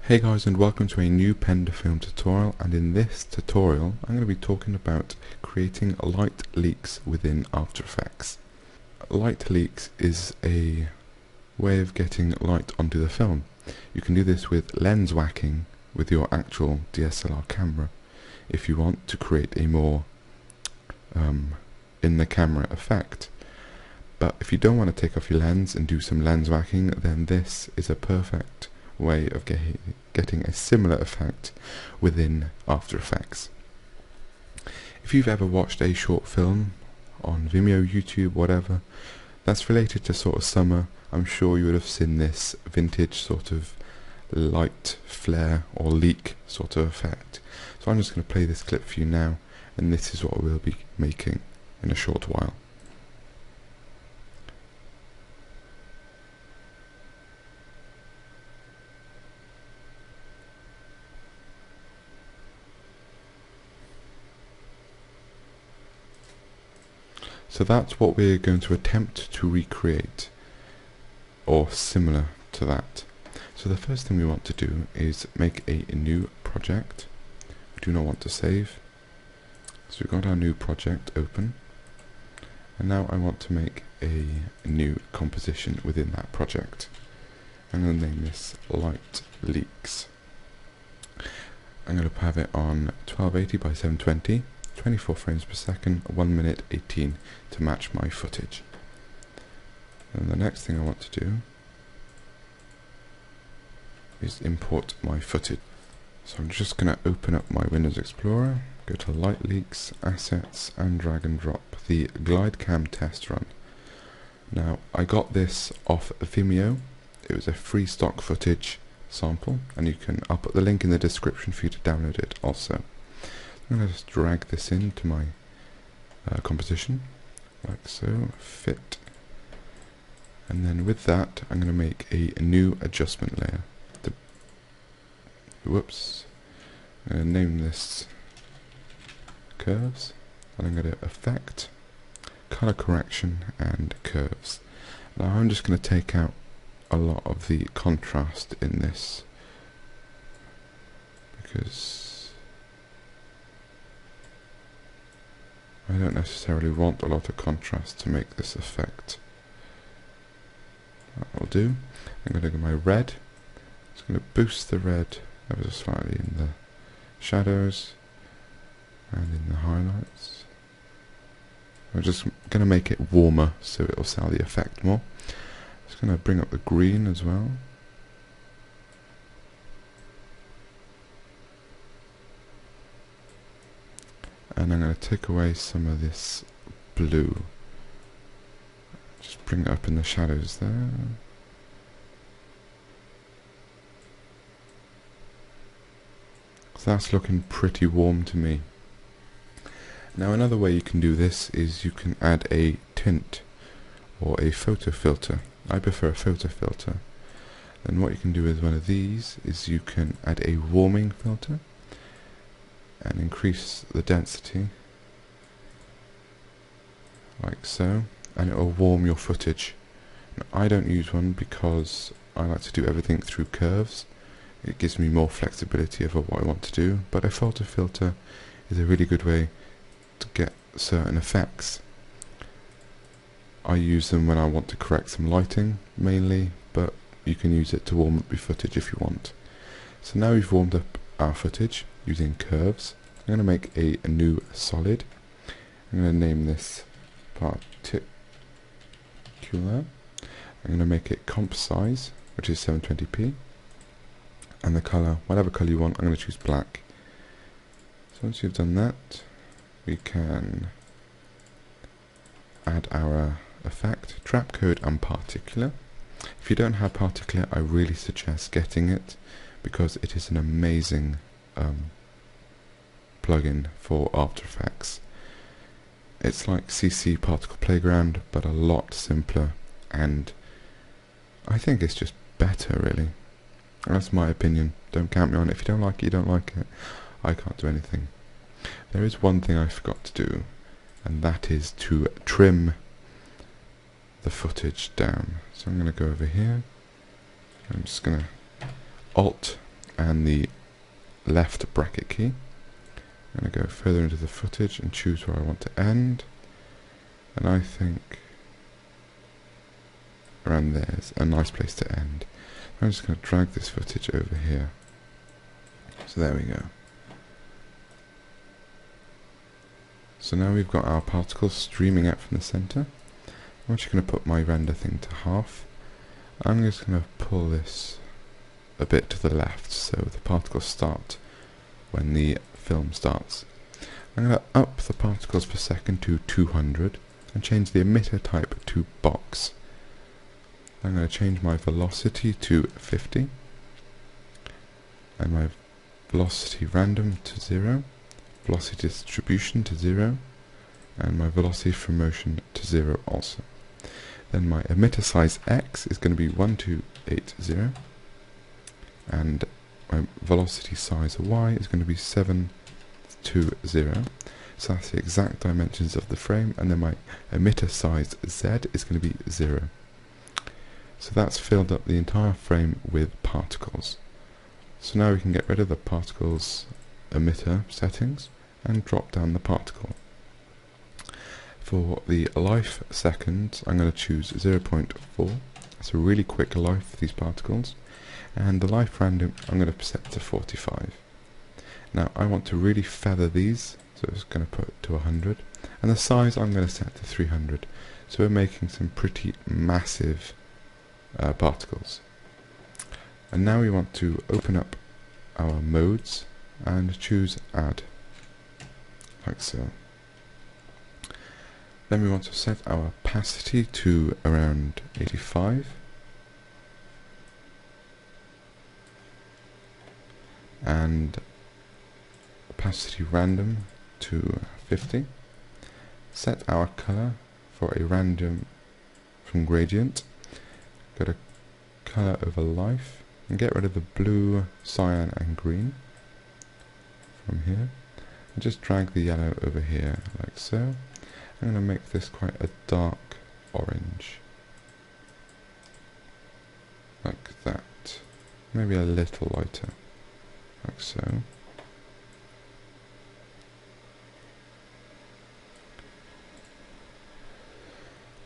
Hey guys, and welcome to a new pen to film tutorial, and in this tutorial I'm going to be talking about creating light leaks within After Effects. Light leaks is a way of getting light onto the film. You can do this with lens whacking with your actual DSLR camera if you want to create a more in the camera effect. But if you don't want to take off your lens and do some lens whacking, then this is a perfect way of getting a similar effect within After Effects. If you've ever watched a short film on Vimeo, YouTube, whatever, that's related to sort of summer, I'm sure you would have seen this vintage sort of light flare or leak sort of effect. So I'm just going to play this clip for you now, and this is what we'll be making in a short while. So that's what we're going to attempt to recreate, or similar to that. So the first thing we want to do is make a new project. We do not want to save. So we've got our new project open, and now I want to make a new composition within that project. I'm going to name this Light Leaks. I'm going to have it on 1280 by 720. 24 frames per second, 1 minute 18 to match my footage. And the next thing I want to do is import my footage. So I'm just going to open up my Windows Explorer, go to Light Leaks, Assets, and drag and drop the GlideCam test run. Now I got this off Vimeo. It was a free stock footage sample, and I'll put the link in the description for you to download it also. I'm going to just drag this into my composition, like so, fit, and then with that I'm going to make a new adjustment layer. I'm going to name this Curves, and I'm going to Effect, Color Correction, and Curves. Now I'm just going to take out a lot of the contrast in this, because I don't necessarily want a lot of contrast to make this effect. That will do. I'm going to go my red. Just going to boost the red ever so slightly in the shadows and in the highlights. I'm just going to make it warmer so it will sell the effect more. Just going to bring up the green as well. And I'm going to take away some of this blue. Just bring it up in the shadows there. So that's looking pretty warm to me. Now another way you can do this is you can add a tint or a photo filter. I prefer a photo filter. And what you can do with one of these is you can add a warming filter and increase the density like so, and it will warm your footage. Now, I don't use one because I like to do everything through curves. It gives me more flexibility over what I want to do, but a photo filter is a really good way to get certain effects. I use them when I want to correct some lighting mainly, but you can use it to warm up your footage if you want. So now we've warmed up our footage using curves. I'm going to make a new solid. I'm going to name this Particular. I'm going to make it comp size, which is 720p, and the color, whatever color you want. I'm going to choose black. So once you've done that, we can add our effect, Trapcode and Particular. If you don't have Particular, I really suggest getting it because it is an amazing plugin for After Effects. It's like CC Particle Playground, but a lot simpler, and I think it's just better really. That's my opinion. Don't count me on it. If you don't like it, you don't like it. I can't do anything. There is one thing I forgot to do, and that is to trim the footage down. So I'm going to go over here. I'm just going to Alt and the left bracket key. I'm going to go further into the footage and choose where I want to end, and I think around there is a nice place to end. I'm just going to drag this footage over here. So there we go. So now we've got our particles streaming out from the center. I'm actually going to put my render thing to half. I'm just going to pull this a bit to the left so the particles start when the film starts. I'm going to up the particles per second to 200 and change the emitter type to box. I'm going to change my velocity to 50 and my velocity random to 0, velocity distribution to 0, and my velocity from motion to 0 also. Then my emitter size X is going to be 1280, and my velocity size Y is going to be 720. So that's the exact dimensions of the frame, and then my emitter size Z is going to be 0. So that's filled up the entire frame with particles. So now we can get rid of the particles emitter settings and drop down the particle. For the life seconds, I'm going to choose 0.4. That's a really quick life for these particles. And the life random, I'm going to set to 45. Now I want to really feather these, so I'm just going to put it to 100. And the size I'm going to set to 300. So we're making some pretty massive particles. And now we want to open up our modes and choose add, like so. Then we want to set our opacity to around 85, and opacity random to 50. Set our color for a random from gradient. Go to color over life and get rid of the blue, cyan and green from here, and just drag the yellow over here like so. I'm going to make this quite a dark orange, like that, maybe a little lighter, like so.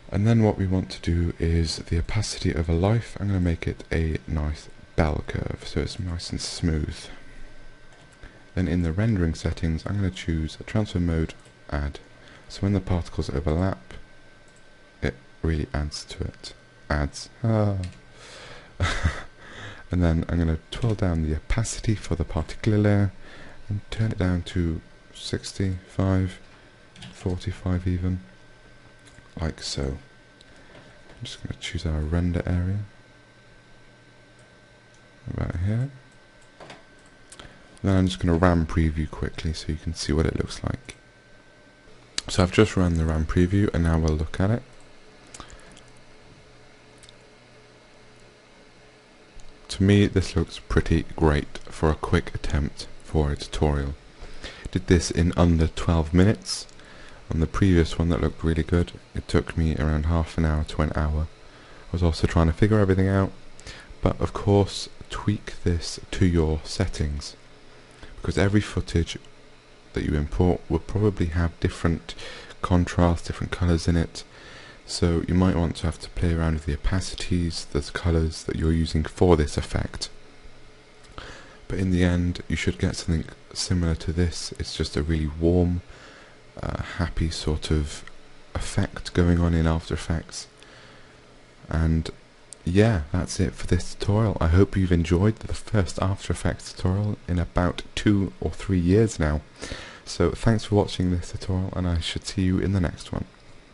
And then what we want to do is the opacity over life, I'm going to make it a nice bell curve, so it's nice and smooth. Then in the rendering settings, I'm going to choose a transfer mode add. So when the particles overlap, it really adds to it. Adds. And then I'm going to twirl down the opacity for the particular layer and turn it down to 65, 45 even, like so. I'm just going to choose our render area, about here. Then I'm just going to RAM preview quickly so you can see what it looks like. So I've just run the RAM preview and now we'll look at it. To me this looks pretty great for a quick attempt for a tutorial. Did this in under 12 minutes. On the previous one that looked really good, it took me around half an hour to an hour. I was also trying to figure everything out, but of course tweak this to your settings, because every footage that you import will probably have different contrast, different colours in it, so you might want to have to play around with the opacities, the colours that you're using for this effect. But in the end you should get something similar to this. It's just a really warm, happy sort of effect going on in After Effects. And yeah, that's it for this tutorial. I hope you've enjoyed the first After Effects tutorial in about 2 or 3 years now. So thanks for watching this tutorial, and I should see you in the next one.